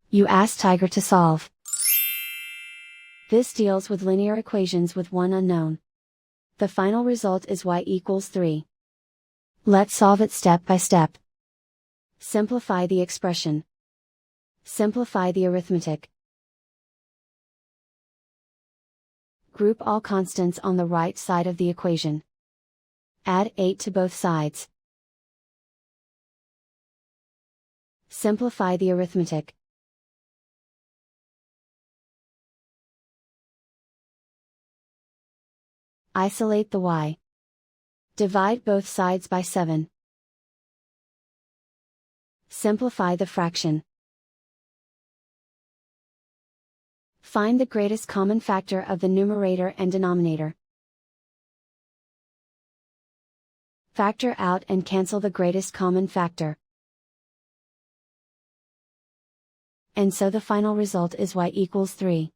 You ask Tiger to solve. This deals with linear equations with one unknown. The final result is y equals 3. Let's solve it step by step. Simplify the expression. Simplify the arithmetic. Group all constants on the right side of the equation. Add 8 to both sides. Simplify the arithmetic. Isolate the y. Divide both sides by 7. Simplify the fraction. Find the greatest common factor of the numerator and denominator. Factor out and cancel the greatest common factor. And so the final result is y equals 3.